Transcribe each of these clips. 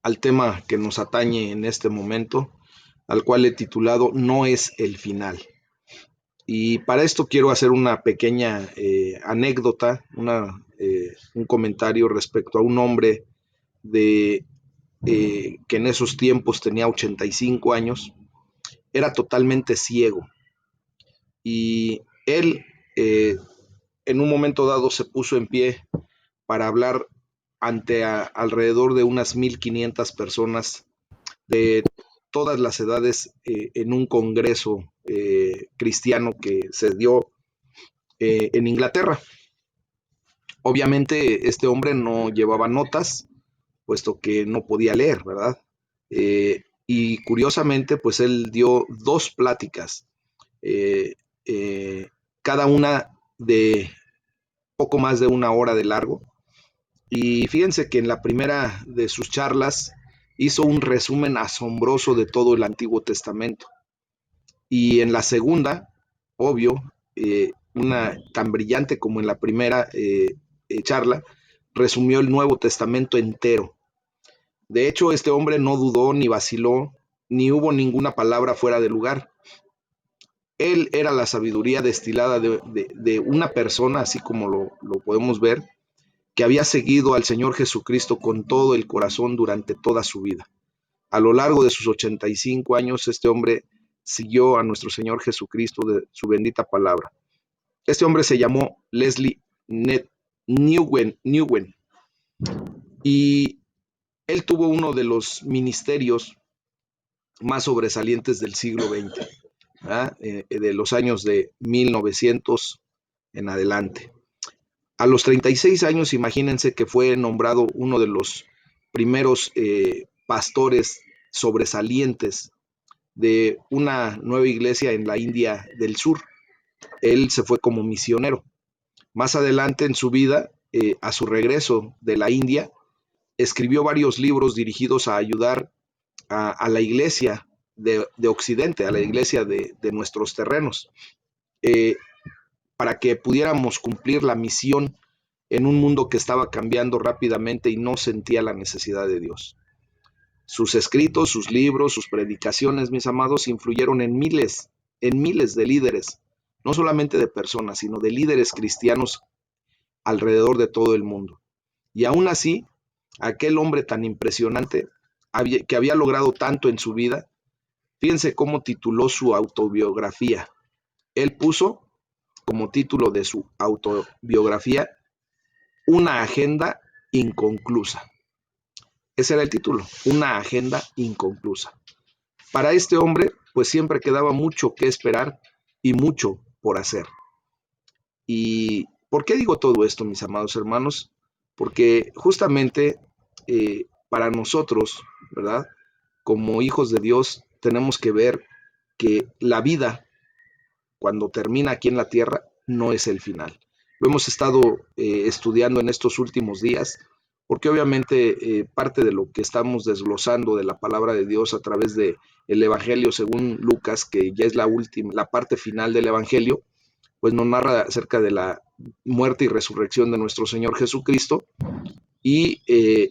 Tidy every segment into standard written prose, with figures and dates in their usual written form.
al tema que nos atañe en este momento, al cual he titulado No es el final. Y para esto quiero hacer una pequeña anécdota, un comentario respecto a un hombre de, que en esos tiempos tenía 85 años, era totalmente ciego. Y él en un momento dado se puso en pie para hablar ante alrededor de unas 1,500 personas de todas las edades en un congreso cristiano que se dio en Inglaterra. Obviamente este hombre no llevaba notas, puesto que no podía leer, ¿verdad? Y curiosamente, pues él dio dos pláticas, eh, eh, cada una de poco más de una hora de largo. Y fíjense que en la primera de sus charlas hizo un resumen asombroso de todo el Antiguo Testamento. Y en la segunda, obvio, una tan brillante como en la primera charla, resumió el Nuevo Testamento entero. De hecho, este hombre no dudó ni vaciló, ni hubo ninguna palabra fuera de lugar. Él era la sabiduría destilada de una persona, así como lo podemos ver, que había seguido al Señor Jesucristo con todo el corazón durante toda su vida. A lo largo de sus 85 años, este hombre siguió a nuestro Señor Jesucristo de su bendita palabra. Este hombre se llamó Leslie Newen y él tuvo uno de los ministerios más sobresalientes del siglo XX, de los años de 1900 en adelante. A los 36 años, imagínense que fue nombrado uno de los primeros pastores sobresalientes de una nueva iglesia en la India del Sur. Él se fue como misionero. Más adelante en su vida, a su regreso de la India, escribió varios libros dirigidos a ayudar a la iglesia de Occidente, a la iglesia de nuestros terrenos, eh, para que pudiéramos cumplir la misión en un mundo que estaba cambiando rápidamente y no sentía la necesidad de Dios. Sus escritos, sus libros, sus predicaciones, mis amados, influyeron en miles de líderes, no solamente de personas, sino de líderes cristianos alrededor de todo el mundo. Y aún así, aquel hombre tan impresionante, que había logrado tanto en su vida, fíjense cómo tituló su autobiografía. Él puso como título de su autobiografía Una agenda inconclusa. Ese era el título, Una agenda inconclusa. Para este hombre, pues siempre quedaba mucho que esperar y mucho por hacer. ¿Y por qué digo todo esto, mis amados hermanos? Porque justamente para nosotros, ¿verdad? Como hijos de Dios, tenemos que ver que la vida, cuando termina aquí en la tierra, no es el final. Lo hemos estado estudiando en estos últimos días, porque obviamente parte de lo que estamos desglosando de la palabra de Dios a través de el Evangelio según Lucas, que ya es la última, la parte final del Evangelio, pues nos narra acerca de la muerte y resurrección de nuestro Señor Jesucristo, y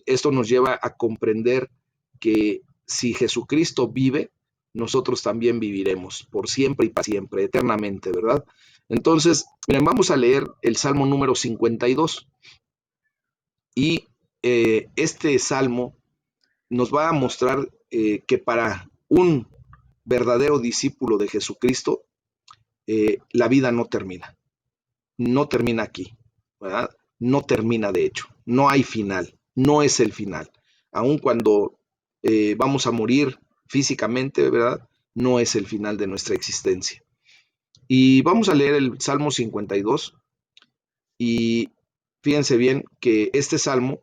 esto nos lleva a comprender que si Jesucristo vive, nosotros también viviremos por siempre y para siempre, eternamente, ¿verdad? Entonces, miren, vamos a leer el Salmo número 52 y este Salmo nos va a mostrar que para un verdadero discípulo de Jesucristo, la vida no termina aquí, ¿verdad? No termina de hecho, no hay final, no es el final. Aun cuando vamos a morir físicamente, ¿verdad? No es el final de nuestra existencia. Y vamos a leer el Salmo 52 y fíjense bien que este Salmo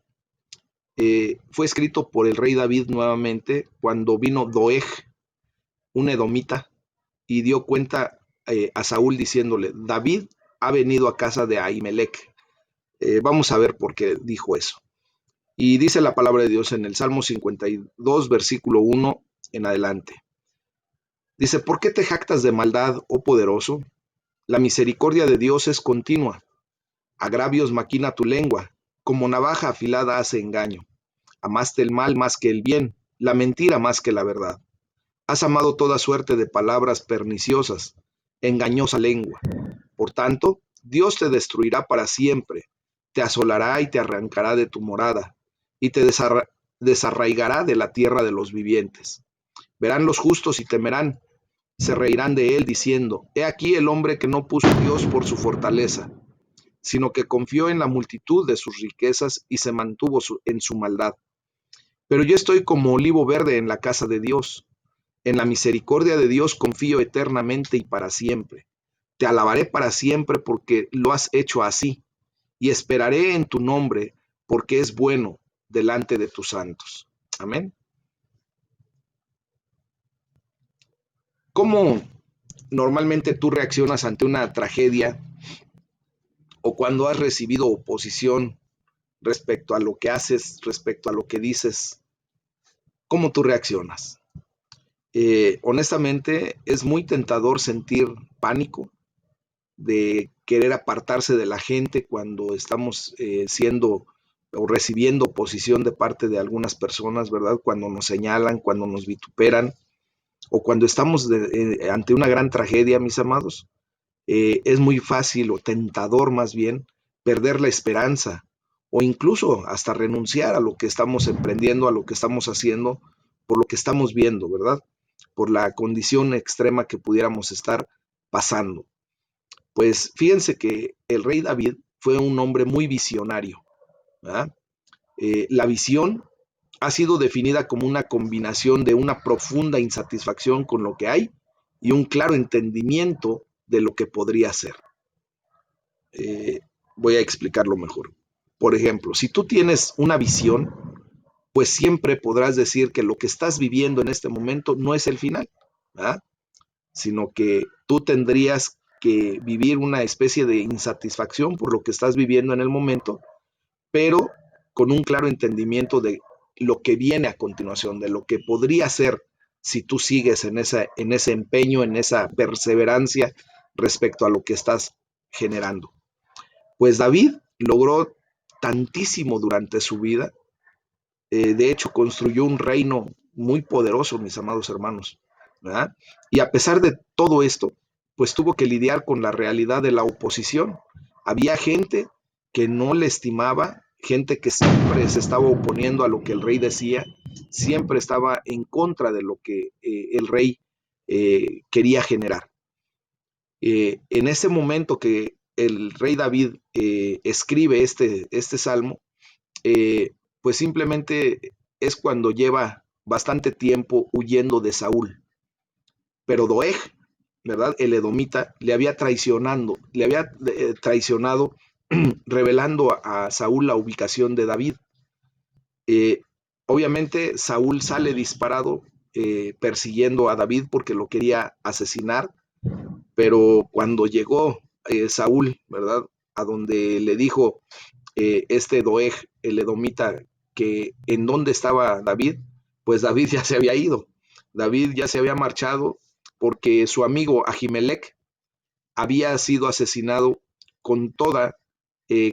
fue escrito por el rey David nuevamente cuando vino Doeg, un edomita, y dio cuenta a Saúl diciéndole, David ha venido a casa de Ahimelech. Vamos a ver por qué dijo eso. Y dice la palabra de Dios en el Salmo 52, versículo 1 en adelante. Dice, ¿por qué te jactas de maldad, oh poderoso? La misericordia de Dios es continua. Agravios maquina tu lengua, como navaja afilada hace engaño. Amaste el mal más que el bien, la mentira más que la verdad. Has amado toda suerte de palabras perniciosas, engañosa lengua. Por tanto, Dios te destruirá para siempre, te asolará y te arrancará de tu morada, y te desarraigará de la tierra de los vivientes. Verán los justos y temerán, se reirán de él diciendo, he aquí el hombre que no puso a Dios por su fortaleza, sino que confió en la multitud de sus riquezas y se mantuvo en su maldad. Pero yo estoy como olivo verde en la casa de Dios. En la misericordia de Dios confío eternamente y para siempre. Te alabaré para siempre porque lo has hecho así, y esperaré en tu nombre porque es bueno delante de tus santos. Amén. ¿Cómo normalmente tú reaccionas ante una tragedia o cuando has recibido oposición respecto a lo que haces, respecto a lo que dices? ¿Cómo tú reaccionas? Honestamente, es muy tentador sentir pánico, de querer apartarse de la gente cuando estamos siendo o recibiendo oposición de parte de algunas personas, ¿verdad? Cuando nos señalan, cuando nos vituperan o cuando estamos ante una gran tragedia, mis amados. Es muy fácil o tentador más bien perder la esperanza o incluso hasta renunciar a lo que estamos emprendiendo, a lo que estamos haciendo, por lo que estamos viendo, ¿verdad? Por la condición extrema que pudiéramos estar pasando. Pues fíjense que el rey David fue un hombre muy visionario, ¿verdad? La visión ha sido definida como una combinación de una profunda insatisfacción con lo que hay y un claro entendimiento de lo que podría ser. Eh, Voy a explicarlo mejor. Por ejemplo, si tú tienes una visión, pues siempre podrás decir que lo que estás viviendo en este momento no es el final, ¿verdad? Sino que tú tendrías que vivir una especie de insatisfacción por lo que estás viviendo en el momento, pero con un claro entendimiento de lo que viene a continuación, de lo que podría ser si tú sigues en ese empeño, en esa perseverancia respecto a lo que estás generando. Pues David logró tantísimo durante su vida, de hecho construyó un reino muy poderoso, mis amados hermanos, ¿verdad? Y a pesar de todo esto, pues tuvo que lidiar con la realidad de la oposición. Había gente que no le estimaba, gente que siempre se estaba oponiendo a lo que el rey decía, siempre estaba en contra de lo que el rey quería generar. En ese momento que el rey David escribe este salmo, pues simplemente es cuando lleva bastante tiempo huyendo de Saúl. Pero Doeg, ¿verdad? El edomita le había traicionado revelando a Saúl la ubicación de David. Eh, Obviamente Saúl sale disparado persiguiendo a David porque lo quería asesinar, pero cuando llegó Saúl, ¿verdad? A donde le dijo este Doeg, el edomita, que en dónde estaba David, pues David ya se había ido. David ya se había marchado porque su amigo Ahimelech había sido asesinado con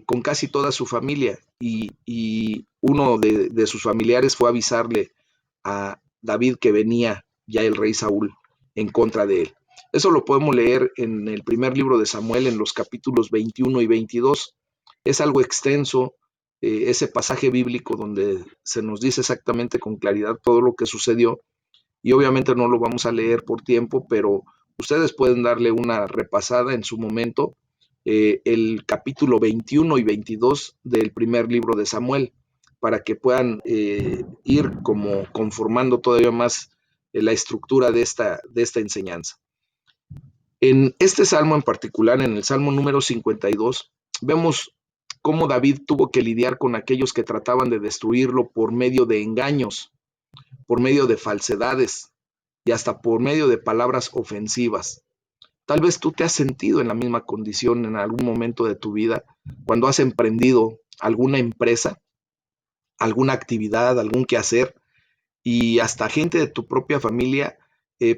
con casi toda su familia y uno de sus familiares fue a avisarle a David que venía ya el rey Saúl en contra de él. Eso lo podemos leer en el primer libro de Samuel, en los capítulos 21 y 22. Es algo extenso, ese pasaje bíblico donde se nos dice exactamente con claridad todo lo que sucedió y obviamente no lo vamos a leer por tiempo, pero ustedes pueden darle una repasada en su momento, el capítulo 21 y 22 del primer libro de Samuel, para que puedan ir como conformando todavía más la estructura de esta enseñanza. En este salmo en particular, en el salmo número 52, vemos cómo David tuvo que lidiar con aquellos que trataban de destruirlo por medio de engaños, por medio de falsedades y hasta por medio de palabras ofensivas. Tal vez tú te has sentido en la misma condición en algún momento de tu vida cuando has emprendido alguna empresa, alguna actividad, algún quehacer y hasta gente de tu propia familia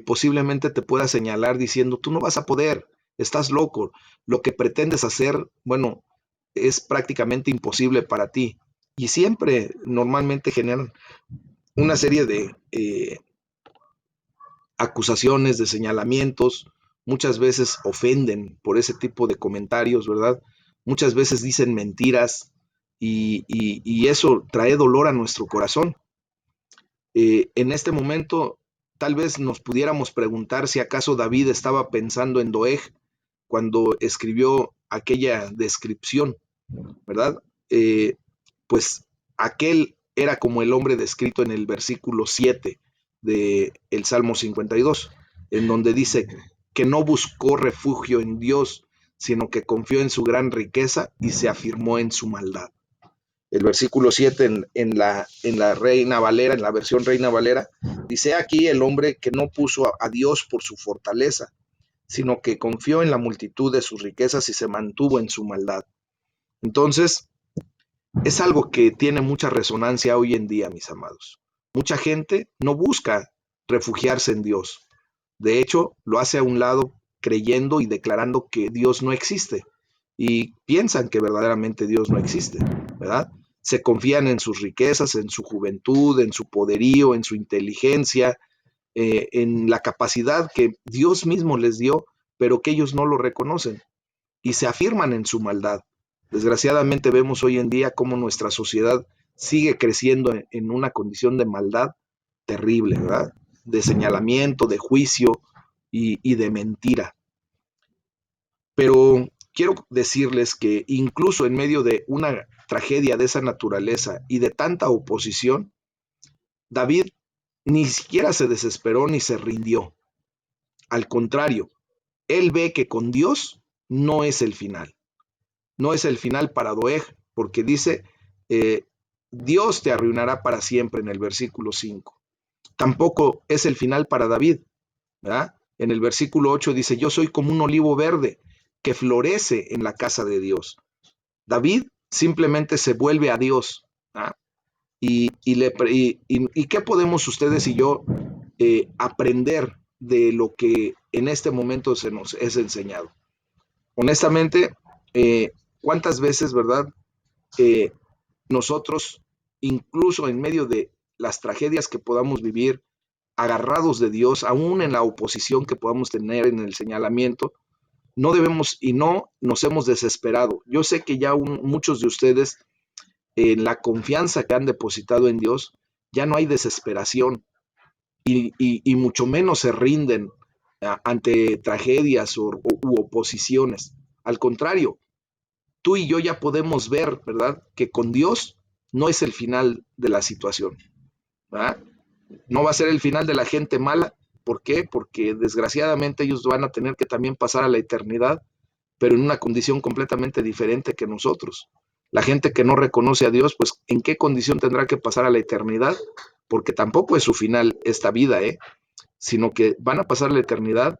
posiblemente te pueda señalar diciendo, tú no vas a poder, estás loco, lo que pretendes hacer, bueno, es prácticamente imposible para ti. y siempre normalmente generan una serie de acusaciones, de señalamientos, muchas veces ofenden por ese tipo de comentarios, ¿verdad? Muchas veces dicen mentiras y eso trae dolor a nuestro corazón. En este momento, tal vez nos pudiéramos preguntar si acaso David estaba pensando en Doeg cuando escribió aquella descripción, ¿verdad? Pues aquel era como el hombre descrito en el versículo 7 del Salmo 52, en donde dice que no buscó refugio en Dios, sino que confió en su gran riqueza y se afirmó en su maldad. El versículo 7 en la Reina Valera, en la versión Reina Valera, dice aquí el hombre que no puso a Dios por su fortaleza, sino que confió en la multitud de sus riquezas y se mantuvo en su maldad. Entonces, es algo que tiene mucha resonancia hoy en día, mis amados. Mucha gente no busca refugiarse en Dios. De hecho, lo hace a un lado creyendo y declarando que Dios no existe. Y piensan que verdaderamente Dios no existe, ¿verdad? Se confían en sus riquezas, en su juventud, en su poderío, en su inteligencia, en la capacidad que Dios mismo les dio, pero que ellos no lo reconocen y se afirman en su maldad. Desgraciadamente vemos hoy en día cómo nuestra sociedad sigue creciendo en una condición de maldad terrible, ¿verdad? De señalamiento, de juicio y de mentira. Pero quiero decirles que incluso en medio de una tragedia de esa naturaleza y de tanta oposición, David ni siquiera se desesperó ni se rindió. Al contrario, él ve que con Dios no es el final. No es el final para Doeg, porque dice, eh, Dios te arruinará para siempre en el versículo 5. Tampoco es el final para David, ¿verdad? En el versículo 8 dice, yo soy como un olivo verde que florece en la casa de Dios. David simplemente se vuelve a Dios, ¿verdad? ¿Y qué podemos ustedes y yo aprender de lo que en este momento se nos es enseñado? Honestamente, ¿cuántas veces, verdad? eh, Nosotros, incluso en medio de las tragedias que podamos vivir, agarrados de Dios, aún en la oposición que podamos tener en el señalamiento, no debemos y no nos hemos desesperado. Yo sé que ya muchos de ustedes, en la confianza que han depositado en Dios, ya no hay desesperación y mucho menos se rinden ante tragedias u oposiciones. Al contrario, tú y yo ya podemos ver, ¿verdad? Que con Dios no es el final de la situación, ¿verdad? No va a ser el final de la gente mala. ¿Por qué? Porque desgraciadamente ellos van a tener que también pasar a la eternidad, pero en una condición completamente diferente que nosotros. La gente que no reconoce a Dios, pues ¿en qué condición tendrá que pasar a la eternidad? Porque tampoco es su final esta vida, sino que van a pasar la eternidad,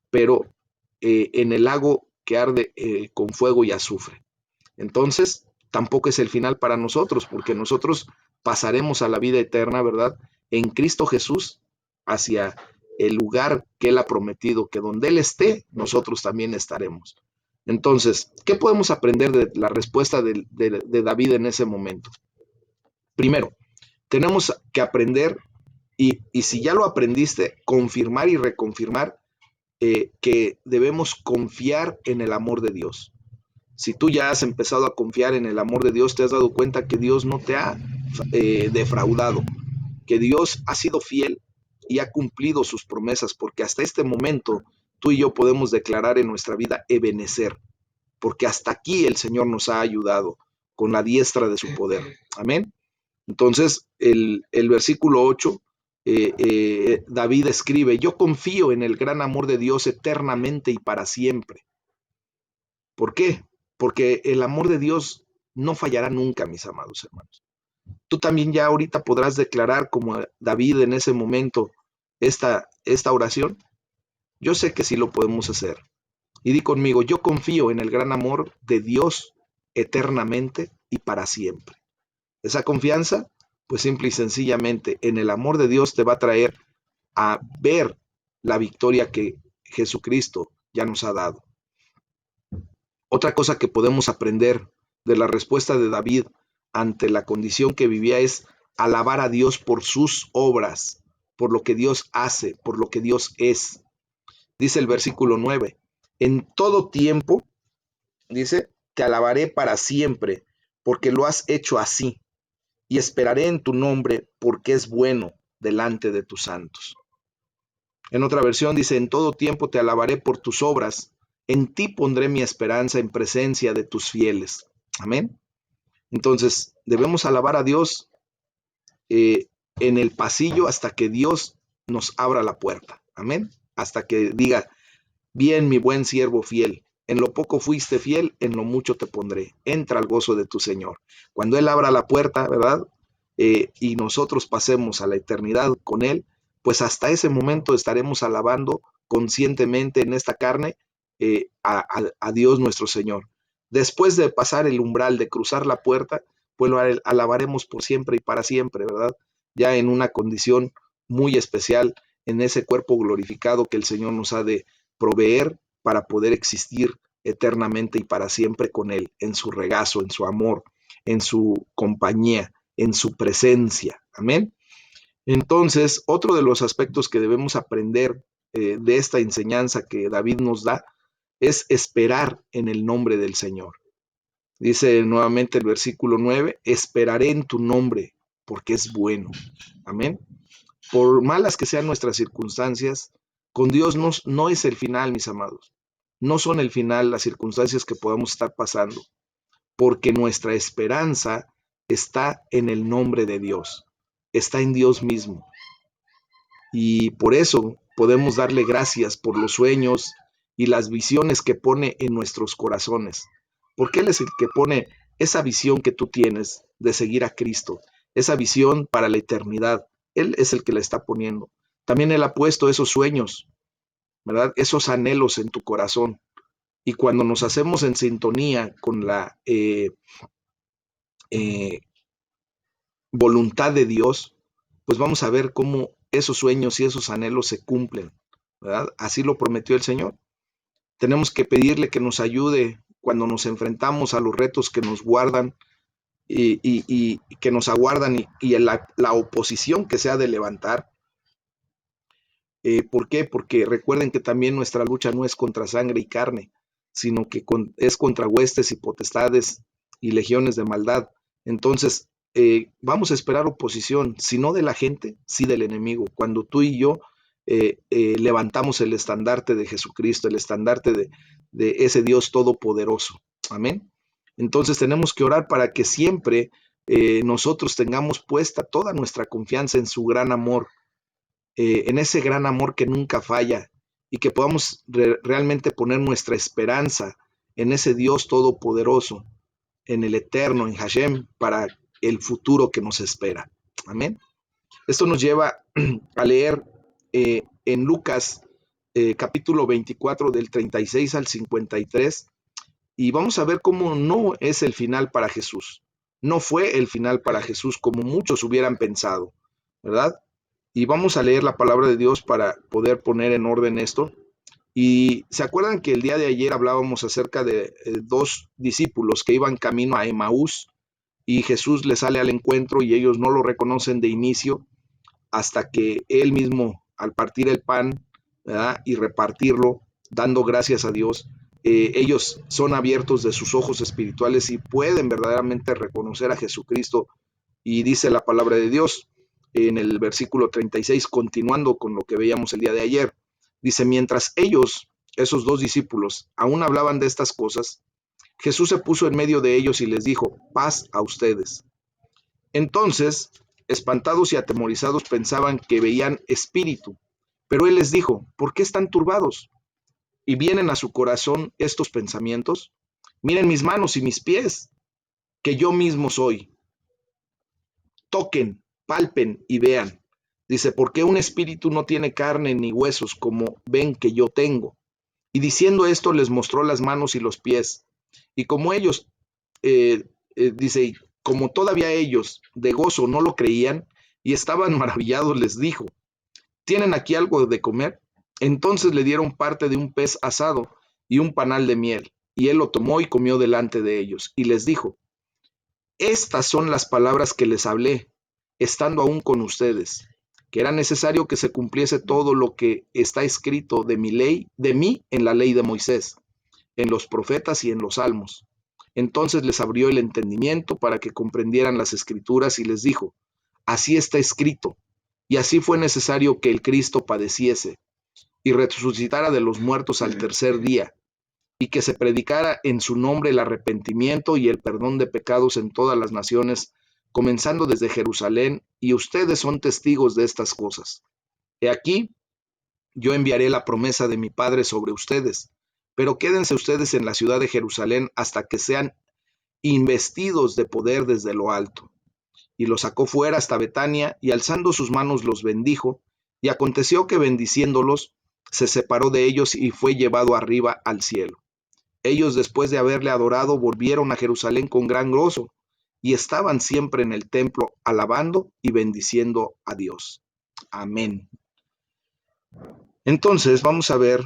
pero en el lago que arde con fuego y azufre. Entonces, tampoco es el final para nosotros, porque nosotros pasaremos a la vida eterna, ¿verdad? En Cristo Jesús, hacia el lugar que Él ha prometido, que donde Él esté, nosotros también estaremos. Entonces, ¿qué podemos aprender de la respuesta de David en ese momento? Primero, tenemos que aprender, y si ya lo aprendiste, confirmar y reconfirmar que debemos confiar en el amor de Dios. Si tú ya has empezado a confiar en el amor de Dios, te has dado cuenta que Dios no te ha defraudado, que Dios ha sido fiel y ha cumplido sus promesas, porque hasta este momento tú y yo podemos declarar en nuestra vida Ebenezer, porque hasta aquí el Señor nos ha ayudado con la diestra de su poder. Amén. Entonces, el versículo 8, David escribe, yo confío en el gran amor de Dios eternamente y para siempre. ¿Por qué? Porque el amor de Dios no fallará nunca, mis amados hermanos. Tú también ya ahorita podrás declarar como David en ese momento esta oración. Yo sé que sí lo podemos hacer. Y di conmigo, yo confío en el gran amor de Dios eternamente y para siempre. Esa confianza, pues simple y sencillamente en el amor de Dios te va a traer a ver la victoria que Jesucristo ya nos ha dado. Otra cosa que podemos aprender de la respuesta de David ante la condición que vivía es alabar a Dios por sus obras, por lo que Dios hace, por lo que Dios es. Dice el versículo 9, en todo tiempo, dice, te alabaré para siempre, porque lo has hecho así, y esperaré en tu nombre, porque es bueno delante de tus santos. En otra versión dice, en todo tiempo te alabaré por tus obras, en ti pondré mi esperanza en presencia de tus fieles. Amén. Entonces, debemos alabar a Dios en el pasillo hasta que Dios nos abra la puerta. Amén. Hasta que diga, bien, mi buen siervo fiel, en lo poco fuiste fiel, en lo mucho te pondré. Entra al gozo de tu Señor. Cuando Él abra la puerta, ¿verdad? Y nosotros pasemos a la eternidad con Él, pues hasta ese momento estaremos alabando conscientemente en esta carne a Dios nuestro Señor. Después de pasar el umbral, de cruzar la puerta, pues lo alabaremos por siempre y para siempre, ¿verdad? Ya en una condición muy especial, en ese cuerpo glorificado que el Señor nos ha de proveer para poder existir eternamente y para siempre con Él, en su regazo, en su amor, en su compañía, en su presencia. Amén. Entonces, otro de los aspectos que debemos aprender de esta enseñanza que David nos da es esperar en el nombre del Señor. Dice nuevamente el versículo 9, esperaré en tu nombre porque es bueno. Amén. Por malas que sean nuestras circunstancias, con Dios no es el final, mis amados. No son el final las circunstancias que podamos estar pasando, porque nuestra esperanza está en el nombre de Dios, está en Dios mismo. Y por eso podemos darle gracias por los sueños y las visiones que pone en nuestros corazones, porque Él es el que pone esa visión que tú tienes de seguir a Cristo, esa visión para la eternidad. Él es el que la está poniendo. También Él ha puesto esos sueños, ¿verdad? Esos anhelos en tu corazón. Y cuando nos hacemos en sintonía con la eh, voluntad de Dios, pues vamos a ver cómo esos sueños y esos anhelos se cumplen, ¿verdad? Así lo prometió el Señor. Tenemos que pedirle que nos ayude cuando nos enfrentamos a los retos que nos guardan y que nos aguardan y la oposición que se ha de levantar. ¿Por qué? Porque recuerden que también nuestra lucha no es contra sangre y carne, sino que es contra huestes y potestades y legiones de maldad. Entonces, vamos a esperar oposición, si no de la gente, sí del enemigo. Cuando tú y yo levantamos el estandarte de Jesucristo, el estandarte de ese Dios todopoderoso. Amén. Entonces tenemos que orar para que siempre nosotros tengamos puesta toda nuestra confianza en su gran amor, en ese gran amor que nunca falla y que podamos realmente poner nuestra esperanza en ese Dios todopoderoso, en el eterno, en Hashem, para el futuro que nos espera. Amén. Esto nos lleva a leer en Lucas capítulo 24 del 36 al 53 y vamos a ver cómo no es el final para Jesús. No fue el final para Jesús como muchos hubieran pensado, ¿verdad? Y vamos a leer la palabra de Dios para poder poner en orden esto. Y se acuerdan que el día de ayer hablábamos acerca de dos discípulos que iban camino a Emaús y Jesús les sale al encuentro y ellos no lo reconocen de inicio hasta que él mismo, al partir el pan, ¿verdad? Y repartirlo, dando gracias a Dios, ellos son abiertos de sus ojos espirituales y pueden verdaderamente reconocer a Jesucristo. Y dice la palabra de Dios en el versículo 36, continuando con lo que veíamos el día de ayer, dice, mientras ellos, esos dos discípulos, aún hablaban de estas cosas, Jesús se puso en medio de ellos y les dijo, paz a ustedes. Entonces, espantados y atemorizados, pensaban que veían espíritu, pero él les dijo, ¿por qué están turbados? ¿Y vienen a su corazón estos pensamientos? Miren mis manos y mis pies, que yo mismo soy. Toquen, palpen y vean. Dice, porque un espíritu no tiene carne ni huesos como ven que yo tengo. Y diciendo esto les mostró las manos y los pies. Y como ellos, dice, como todavía ellos de gozo no lo creían y estaban maravillados, les dijo, ¿tienen aquí algo de comer? Entonces le dieron parte de un pez asado y un panal de miel. Y él lo tomó y comió delante de ellos. Y les dijo, estas son las palabras que les hablé, estando aún con ustedes, que era necesario que se cumpliese todo lo que está escrito de mi ley, de mí en la ley de Moisés, en los profetas y en los salmos. Entonces les abrió el entendimiento para que comprendieran las escrituras y les dijo, así está escrito, y así fue necesario que el Cristo padeciese y resucitara de los muertos al tercer día, y que se predicara en su nombre el arrepentimiento y el perdón de pecados en todas las naciones, comenzando desde Jerusalén, y ustedes son testigos de estas cosas. He aquí, yo enviaré la promesa de mi Padre sobre ustedes, pero quédense ustedes en la ciudad de Jerusalén hasta que sean investidos de poder desde lo alto. Y los sacó fuera hasta Betania, y alzando sus manos los bendijo, y aconteció que bendiciéndolos, se separó de ellos y fue llevado arriba al cielo. Ellos, después de haberle adorado, volvieron a Jerusalén con gran gozo, y estaban siempre en el templo, alabando y bendiciendo a Dios. Amén. Entonces vamos a ver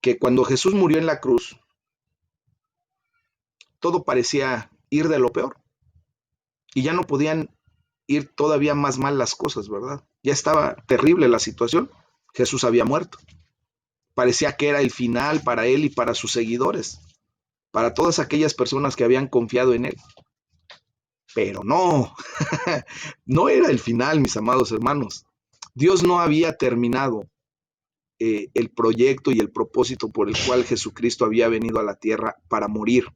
que cuando Jesús murió en la cruz, todo parecía ir de lo peor, y ya no podían ir todavía más mal las cosas, ¿verdad? Ya estaba terrible la situación. Jesús había muerto. Parecía que era el final para él y para sus seguidores, para todas aquellas personas que habían confiado en él. Pero no, no era el final, mis amados hermanos. Dios no había terminado el proyecto y el propósito por el cual Jesucristo había venido a la tierra para morir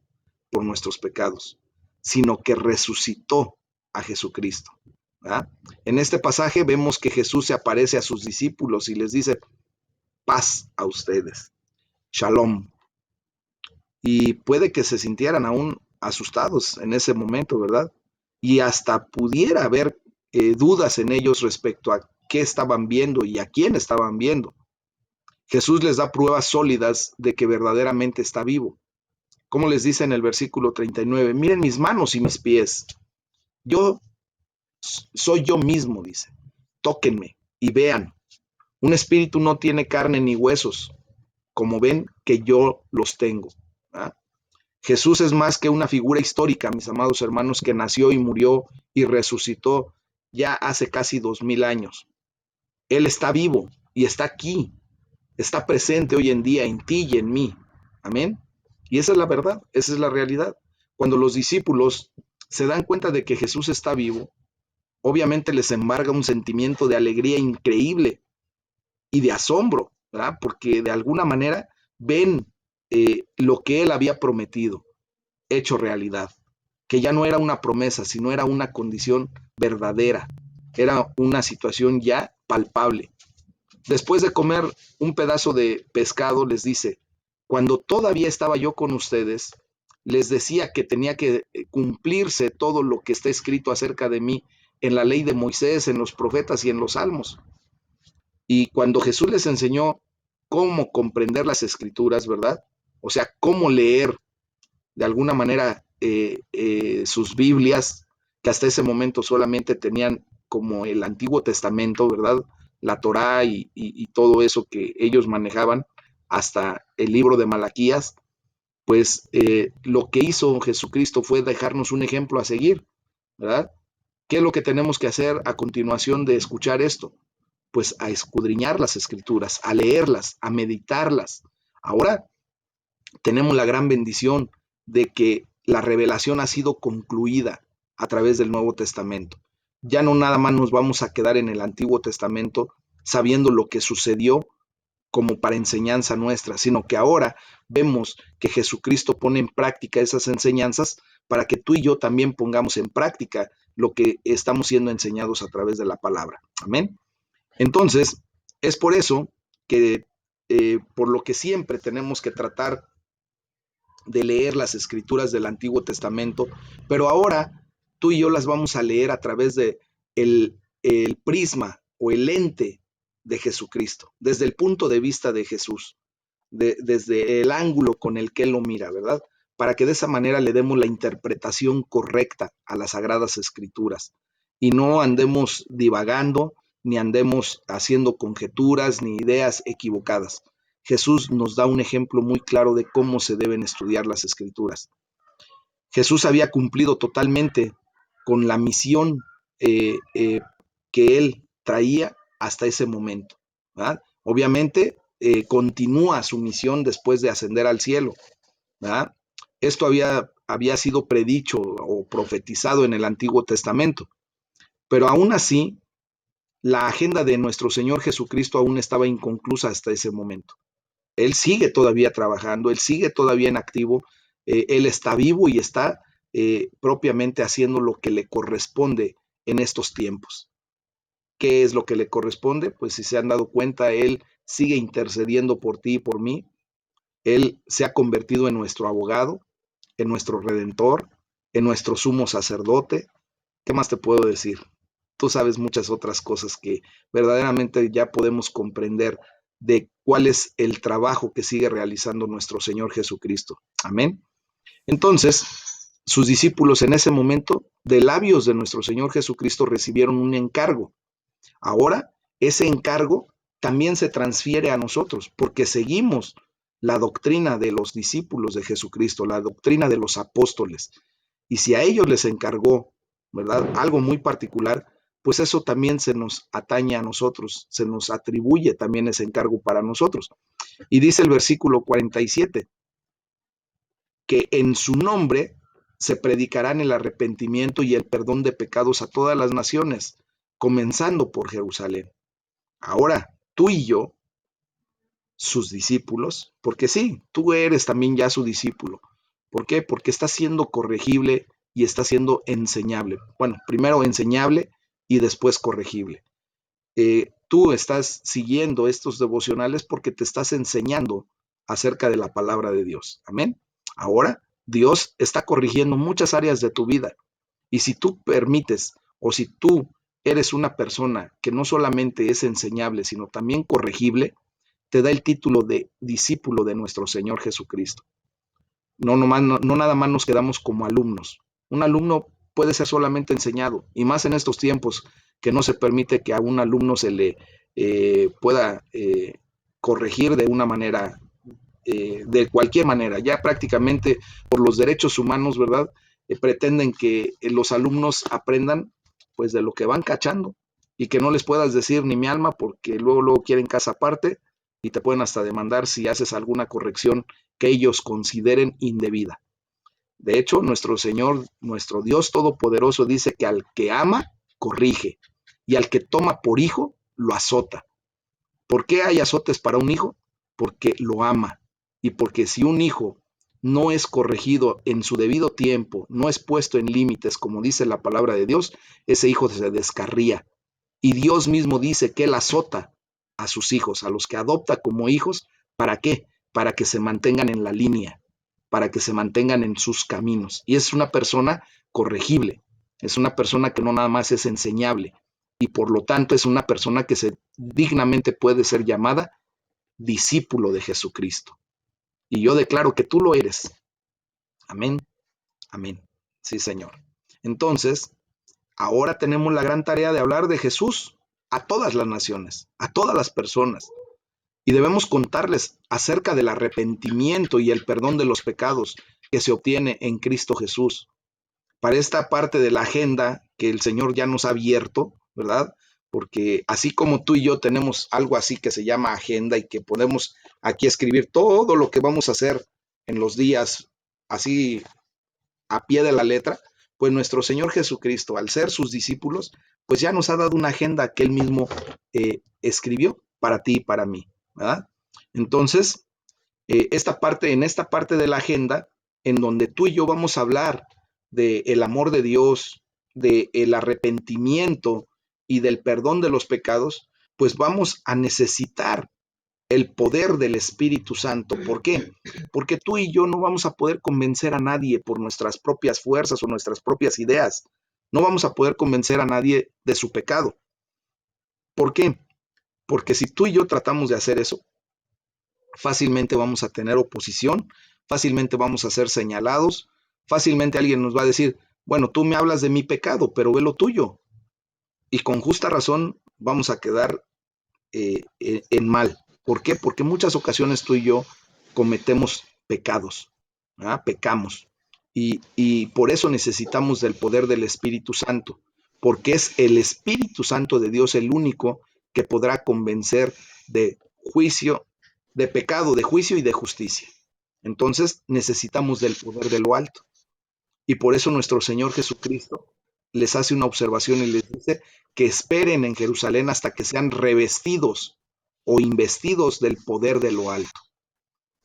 por nuestros pecados, sino que resucitó a Jesucristo. ¿Verdad? En este pasaje vemos que Jesús se aparece a sus discípulos y les dice, paz a ustedes, shalom. Y puede que se sintieran aún asustados en ese momento, ¿verdad? Y hasta pudiera haber dudas en ellos respecto a qué estaban viendo y a quién estaban viendo. Jesús les da pruebas sólidas de que verdaderamente está vivo. Como les dice en el versículo 39, miren mis manos y mis pies. Yo soy yo mismo, dice. Tóquenme y vean. Un espíritu no tiene carne ni huesos, como ven que yo los tengo. ¿Ah? Jesús es más que una figura histórica, mis amados hermanos, que nació y murió y resucitó ya hace casi 2000 años. Él está vivo y está aquí, está presente hoy en día en ti y en mí. Amén. Y esa es la verdad, esa es la realidad. Cuando los discípulos se dan cuenta de que Jesús está vivo, obviamente les embarga un sentimiento de alegría increíble y de asombro, ¿verdad? Porque de alguna manera ven lo que él había prometido hecho realidad, que ya no era una promesa, sino era una condición verdadera, era una situación ya palpable. Después de comer un pedazo de pescado, les dice, cuando todavía estaba yo con ustedes, les decía que tenía que cumplirse todo lo que está escrito acerca de mí en la ley de Moisés, en los profetas y en los salmos. Y cuando Jesús les enseñó cómo comprender las escrituras, ¿verdad? O sea, cómo leer de alguna manera sus Biblias, que hasta ese momento solamente tenían como el Antiguo Testamento, ¿verdad? La Torá y todo eso que ellos manejaban, hasta el libro de Malaquías, pues lo que hizo Jesucristo fue dejarnos un ejemplo a seguir, ¿verdad? ¿Qué es lo que tenemos que hacer a continuación de escuchar esto? Pues a escudriñar las escrituras, a leerlas, a meditarlas. Ahora tenemos la gran bendición de que la revelación ha sido concluida a través del Nuevo Testamento. Ya no nada más nos vamos a quedar en el Antiguo Testamento sabiendo lo que sucedió como para enseñanza nuestra, sino que ahora vemos que Jesucristo pone en práctica esas enseñanzas para que tú y yo también pongamos en práctica lo que estamos siendo enseñados a través de la palabra. Amén. Entonces, es por eso que por lo que siempre tenemos que tratar de leer las escrituras del Antiguo Testamento, pero ahora tú y yo las vamos a leer a través de el prisma o el lente de Jesucristo, desde el punto de vista de Jesús, desde el ángulo con el que Él lo mira, ¿verdad? Para que de esa manera le demos la interpretación correcta a las Sagradas Escrituras y no andemos divagando, ni andemos haciendo conjeturas ni ideas equivocadas. Jesús nos da un ejemplo muy claro de cómo se deben estudiar las Escrituras. Jesús había cumplido totalmente con la misión que él traía hasta ese momento, ¿verdad? Obviamente continúa su misión después de ascender al cielo, ¿verdad? Esto había sido predicho o profetizado en el Antiguo Testamento, pero aún así la agenda de nuestro Señor Jesucristo aún estaba inconclusa hasta ese momento. Él sigue todavía trabajando, él sigue todavía en activo, él está vivo y está propiamente haciendo lo que le corresponde en estos tiempos. ¿Qué es lo que le corresponde? Pues si se han dado cuenta, él sigue intercediendo por ti y por mí. Él se ha convertido en nuestro abogado, en nuestro redentor, en nuestro sumo sacerdote. ¿Qué más te puedo decir? Tú sabes muchas otras cosas que verdaderamente ya podemos comprender de cuál es el trabajo que sigue realizando nuestro Señor Jesucristo. Amén. Entonces, sus discípulos en ese momento, de labios de nuestro Señor Jesucristo, recibieron un encargo. Ahora, ese encargo también se transfiere a nosotros, porque seguimos la doctrina de los discípulos de Jesucristo, la doctrina de los apóstoles. Y si a ellos les encargó, ¿verdad?, algo muy particular, pues eso también se nos atañe a nosotros, se nos atribuye también ese encargo para nosotros. Y dice el versículo 47, que en su nombre se predicarán el arrepentimiento y el perdón de pecados a todas las naciones, comenzando por Jerusalén. Ahora, tú y yo, sus discípulos, porque sí, tú eres también ya su discípulo. ¿Por qué? Porque está siendo corregible y está siendo enseñable. Bueno, primero enseñable y después corregible. Tú estás siguiendo estos devocionales porque te estás enseñando acerca de la palabra de Dios. Amén. Ahora, Dios está corrigiendo muchas áreas de tu vida. Y si tú permites o si tú eres una persona que no solamente es enseñable, sino también corregible, te da el título de discípulo de nuestro Señor Jesucristo. No nada más nos quedamos como alumnos. Un alumno puede ser solamente enseñado, y más en estos tiempos que no se permite que a un alumno se le pueda corregir de una manera, de cualquier manera. Ya prácticamente por los derechos humanos, ¿verdad? Pretenden que los alumnos aprendan pues de lo que van cachando y que no les puedas decir ni mi alma porque luego quieren casa aparte y te pueden hasta demandar si haces alguna corrección que ellos consideren indebida. De hecho, nuestro Señor, nuestro Dios Todopoderoso dice que al que ama, corrige, y al que toma por hijo, lo azota. ¿Por qué hay azotes para un hijo? Porque lo ama, y porque si un hijo no es corregido en su debido tiempo, no es puesto en límites, como dice la palabra de Dios, ese hijo se descarría. Y Dios mismo dice que él azota a sus hijos, a los que adopta como hijos. ¿Para qué? Para que se mantengan en la línea, para que se mantengan en sus caminos. Y es una persona corregible, es una persona que no nada más es enseñable, y por lo tanto es una persona que se dignamente puede ser llamada discípulo de Jesucristo. Y yo declaro que tú lo eres. Amén, amén. Sí, Señor. Entonces, ahora tenemos la gran tarea de hablar de Jesús a todas las naciones, a todas las personas. Y debemos contarles acerca del arrepentimiento y el perdón de los pecados que se obtiene en Cristo Jesús. Para esta parte de la agenda que el Señor ya nos ha abierto, ¿verdad? Porque así como tú y yo tenemos algo así que se llama agenda y que podemos aquí escribir todo lo que vamos a hacer en los días así a pie de la letra, pues nuestro Señor Jesucristo, al ser sus discípulos, pues ya nos ha dado una agenda que Él mismo escribió para ti y para mí, ¿verdad? Entonces, en esta parte de la agenda, en donde tú y yo vamos a hablar del amor de Dios, del arrepentimiento y del perdón de los pecados, pues vamos a necesitar el poder del Espíritu Santo. ¿Por qué? Porque tú y yo no vamos a poder convencer a nadie por nuestras propias fuerzas o nuestras propias ideas. No vamos a poder convencer a nadie de su pecado. ¿Por qué? Porque si tú y yo tratamos de hacer eso, fácilmente vamos a tener oposición, fácilmente vamos a ser señalados, fácilmente alguien nos va a decir, bueno, tú me hablas de mi pecado, pero ve lo tuyo. Y con justa razón vamos a quedar en mal. ¿Por qué? Porque en muchas ocasiones tú y yo cometemos pecados, ¿verdad? Pecamos. Y por eso necesitamos del poder del Espíritu Santo, porque es el Espíritu Santo de Dios el único que podrá convencer de juicio, de pecado, de juicio y de justicia. Entonces necesitamos del poder de lo alto. Y por eso nuestro Señor Jesucristo les hace una observación y les dice que esperen en Jerusalén hasta que sean revestidos o investidos del poder de lo alto.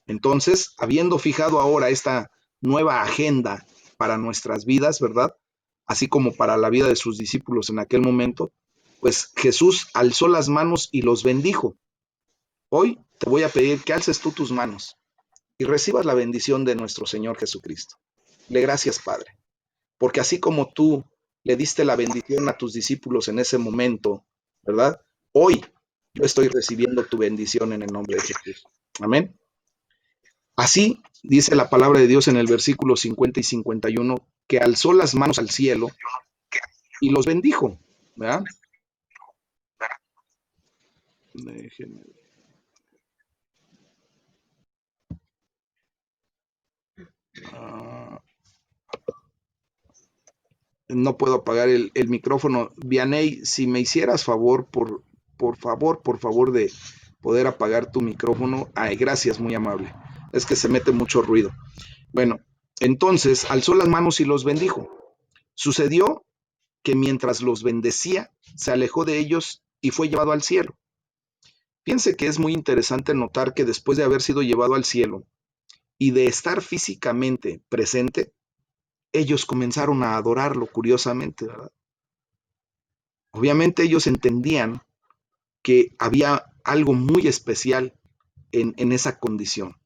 Entonces, habiendo fijado ahora esta nueva agenda para nuestras vidas, ¿verdad? Así como para la vida de sus discípulos en aquel momento, pues Jesús alzó las manos y los bendijo. Hoy te voy a pedir que alces tú tus manos y recibas la bendición de nuestro Señor Jesucristo. Le gracias, Padre, porque así como tú le diste la bendición a tus discípulos en ese momento, ¿verdad? Hoy yo estoy recibiendo tu bendición en el nombre de Jesús. Amén. Así dice la palabra de Dios en el versículo 50 y 51, que alzó las manos al cielo y los bendijo, ¿verdad? Déjenme. Ah, no puedo apagar el micrófono. Vianey, si me hicieras favor, por favor, de poder apagar tu micrófono. Ay, gracias, muy amable. Es que se mete mucho ruido. Bueno, entonces alzó las manos y los bendijo. Sucedió que mientras los bendecía, se alejó de ellos y fue llevado al cielo. Piense que es muy interesante notar que después de haber sido llevado al cielo y de estar físicamente presente, ellos comenzaron a adorarlo curiosamente, ¿verdad? Obviamente ellos entendían que había algo muy especial en esa condición.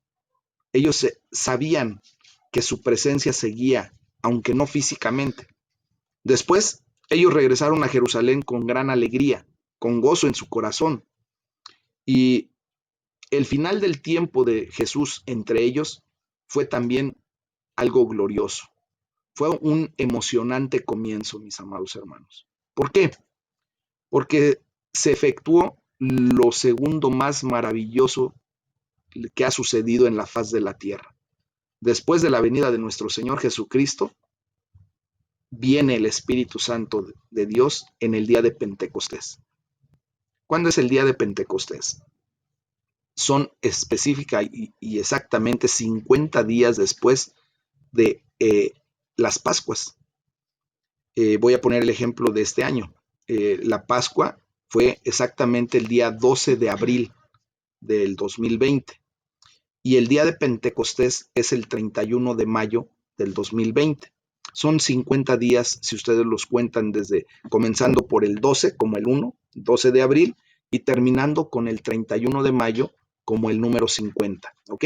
Ellos sabían que su presencia seguía, aunque no físicamente. Después, ellos regresaron a Jerusalén con gran alegría, con gozo en su corazón. Y el final del tiempo de Jesús entre ellos fue también algo glorioso. Fue un emocionante comienzo, mis amados hermanos. ¿Por qué? Porque se efectuó lo segundo más maravilloso que ha sucedido en la faz de la tierra. Después de la venida de nuestro Señor Jesucristo, viene el Espíritu Santo de Dios en el día de Pentecostés. ¿Cuándo es el día de Pentecostés? Son específica y exactamente 50 días después de las Pascuas. Voy a poner el ejemplo de este año. La Pascua fue exactamente el día 12 de abril del 2020 y el día de Pentecostés es el 31 de mayo del 2020. Son 50 días, si ustedes los cuentan desde comenzando por el 12 como el 12 de abril y terminando con el 31 de mayo como el número 50, ¿ok?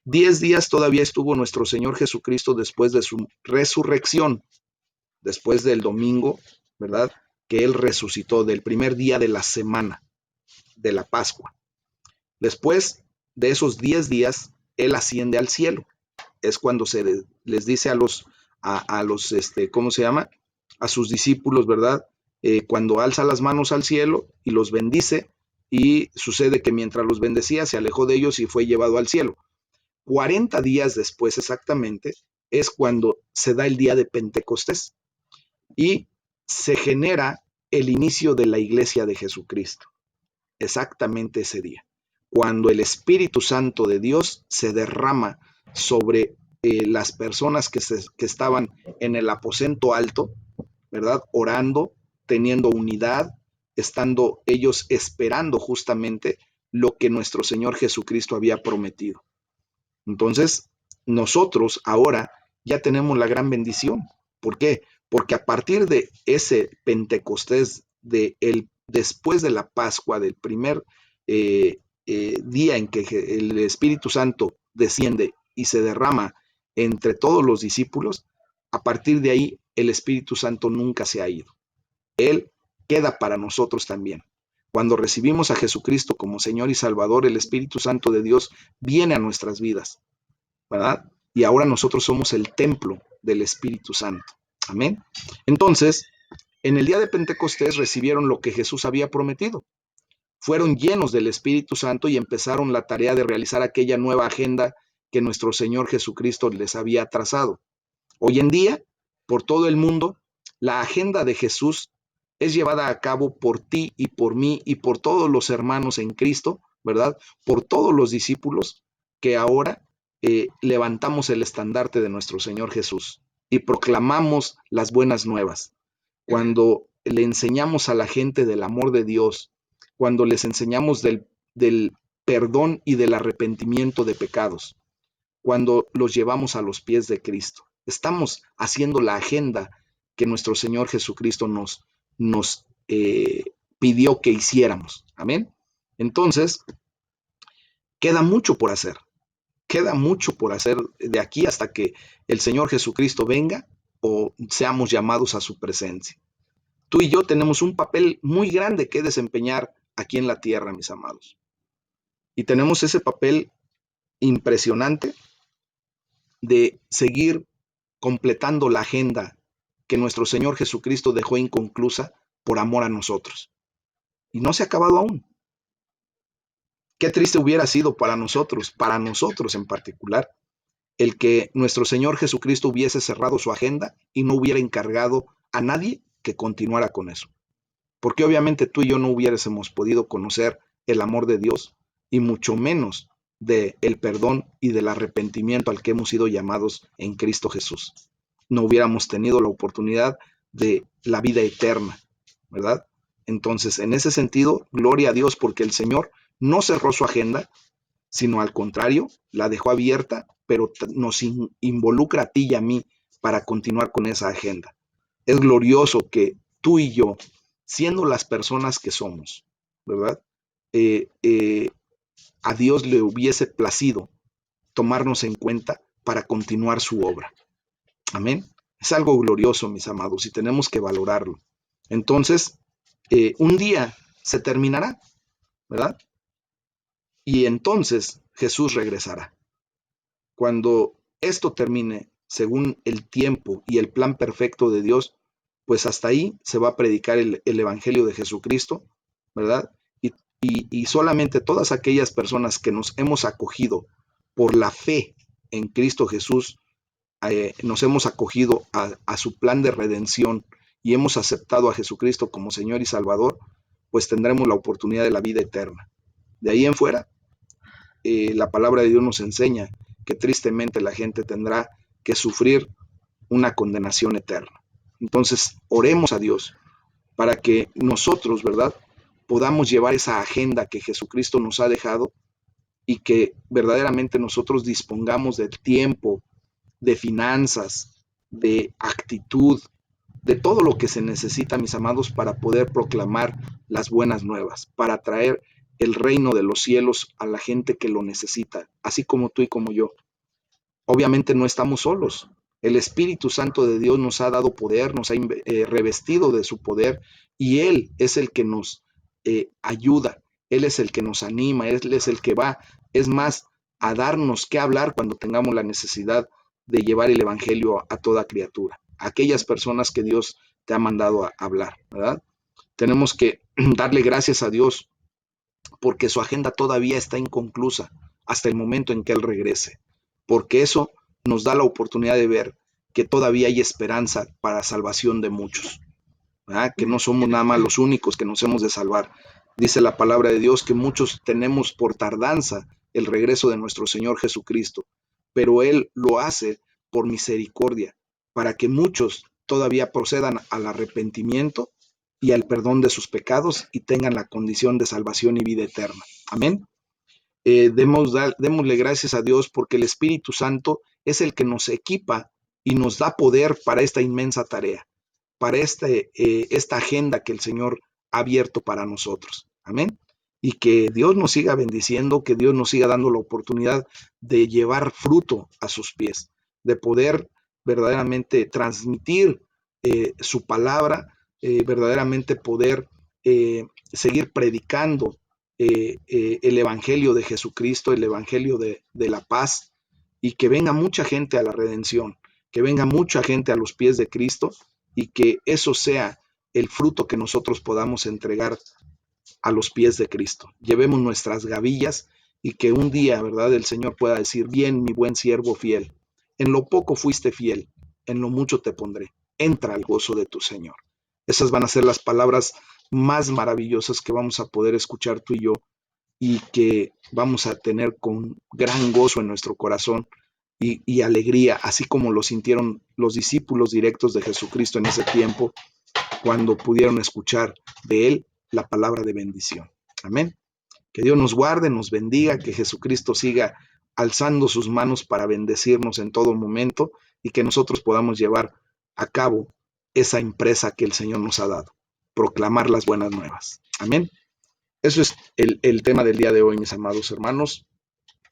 10 días todavía estuvo nuestro Señor Jesucristo después de su resurrección, después del domingo, ¿verdad? Que Él resucitó del primer día de la semana de la Pascua. Después de esos 10 días, Él asciende al cielo. Es cuando se les dice a los, ¿cómo se llama? A sus discípulos, ¿verdad? Cuando alza las manos al cielo y los bendice, y sucede que mientras los bendecía, se alejó de ellos y fue llevado al cielo. 40 días después exactamente es cuando se da el día de Pentecostés y se genera el inicio de la iglesia de Jesucristo. Exactamente ese día, cuando el Espíritu Santo de Dios se derrama sobre las personas que estaban en el aposento alto, ¿verdad? Orando, teniendo unidad, estando ellos esperando justamente lo que nuestro Señor Jesucristo había prometido. Entonces, nosotros ahora ya tenemos la gran bendición. ¿Por qué? Porque a partir de ese Pentecostés, después de la Pascua, del primer día en que el Espíritu Santo desciende y se derrama entre todos los discípulos, a partir de ahí el Espíritu Santo nunca se ha ido. Él queda para nosotros también. Cuando recibimos a Jesucristo como Señor y Salvador, el Espíritu Santo de Dios viene a nuestras vidas, ¿verdad? Y ahora nosotros somos el templo del Espíritu Santo. Amén. Entonces, en el día de Pentecostés recibieron lo que Jesús había prometido. Fueron llenos del Espíritu Santo y empezaron la tarea de realizar aquella nueva agenda que nuestro Señor Jesucristo les había trazado. Hoy en día, por todo el mundo, la agenda de Jesús es llevada a cabo por ti y por mí y por todos los hermanos en Cristo, ¿verdad? Por todos los discípulos que ahora levantamos el estandarte de nuestro Señor Jesús y proclamamos las buenas nuevas. Cuando le enseñamos a la gente del amor de Dios, cuando les enseñamos del perdón y del arrepentimiento de pecados, cuando los llevamos a los pies de Cristo. Estamos haciendo la agenda que nuestro Señor Jesucristo nos pidió que hiciéramos. Amén. Entonces, queda mucho por hacer. Queda mucho por hacer de aquí hasta que el Señor Jesucristo venga o seamos llamados a su presencia. Tú y yo tenemos un papel muy grande que desempeñar aquí en la tierra, mis amados. Y tenemos ese papel impresionante de seguir completando la agenda que nuestro Señor Jesucristo dejó inconclusa por amor a nosotros. Y no se ha acabado aún. Qué triste hubiera sido para nosotros en particular, el que nuestro Señor Jesucristo hubiese cerrado su agenda y no hubiera encargado a nadie que continuara con eso. Porque obviamente tú y yo no hubiésemos podido conocer el amor de Dios y mucho menos del perdón y del arrepentimiento al que hemos sido llamados en Cristo Jesús. No hubiéramos tenido la oportunidad de la vida eterna, ¿verdad? Entonces, en ese sentido, gloria a Dios porque el Señor no cerró su agenda, sino al contrario, la dejó abierta, pero nos involucra a ti y a mí para continuar con esa agenda. Es glorioso que tú y yo, siendo las personas que somos, ¿verdad? A Dios le hubiese placido tomarnos en cuenta para continuar su obra. Amén. Es algo glorioso, mis amados, y tenemos que valorarlo. Entonces, un día se terminará, ¿verdad? Y entonces Jesús regresará. Cuando esto termine, según el tiempo y el plan perfecto de Dios, pues hasta ahí se va a predicar el Evangelio de Jesucristo, ¿verdad? Y solamente todas aquellas personas que nos hemos acogido por la fe en Cristo Jesús, nos hemos acogido a su plan de redención y hemos aceptado a Jesucristo como Señor y Salvador, pues tendremos la oportunidad de la vida eterna. De ahí en fuera, la palabra de Dios nos enseña que tristemente la gente tendrá que sufrir una condenación eterna. Entonces, oremos a Dios para que nosotros, ¿verdad?, podamos llevar esa agenda que Jesucristo nos ha dejado y que verdaderamente nosotros dispongamos del tiempo, de finanzas, de actitud, de todo lo que se necesita, mis amados, para poder proclamar las buenas nuevas, para traer el reino de los cielos a la gente que lo necesita, así como tú y como yo. Obviamente no estamos solos. El Espíritu Santo de Dios nos ha dado poder, nos ha revestido de su poder y Él es el que nos ayuda, Él es el que nos anima, Él es el que va, es más, a darnos qué hablar cuando tengamos la necesidad de llevar el Evangelio a toda criatura, a aquellas personas que Dios te ha mandado a hablar, ¿verdad? Tenemos que darle gracias a Dios porque su agenda todavía está inconclusa hasta el momento en que Él regrese, porque eso nos da la oportunidad de ver que todavía hay esperanza para salvación de muchos, ¿verdad? Que no somos nada más los únicos que nos hemos de salvar. Dice la palabra de Dios que muchos tenemos por tardanza el regreso de nuestro Señor Jesucristo, pero Él lo hace por misericordia, para que muchos todavía procedan al arrepentimiento y al perdón de sus pecados y tengan la condición de salvación y vida eterna. Amén. Démosle gracias a Dios porque el Espíritu Santo es el que nos equipa y nos da poder para esta inmensa tarea, para esta agenda que el Señor ha abierto para nosotros. Amén. Y que Dios nos siga bendiciendo, que Dios nos siga dando la oportunidad de llevar fruto a sus pies, de poder verdaderamente transmitir su palabra, verdaderamente poder seguir predicando el Evangelio de Jesucristo, el Evangelio de la paz, y que venga mucha gente a la redención, que venga mucha gente a los pies de Cristo y que eso sea el fruto que nosotros podamos entregar a los pies de Cristo. Llevemos nuestras gavillas y que un día, ¿verdad?, el Señor pueda decir, bien, mi buen siervo fiel, en lo poco fuiste fiel, en lo mucho te pondré. Entra al gozo de tu Señor. Esas van a ser las palabras más maravillosas que vamos a poder escuchar tú y yo, y que vamos a tener con gran gozo en nuestro corazón y alegría, así como lo sintieron los discípulos directos de Jesucristo en ese tiempo, cuando pudieron escuchar de Él la palabra de bendición. Amén. Que Dios nos guarde, nos bendiga, que Jesucristo siga alzando sus manos para bendecirnos en todo momento, y que nosotros podamos llevar a cabo esa empresa que el Señor nos ha dado, proclamar las buenas nuevas. Amén. Eso es el tema del día de hoy, mis amados hermanos.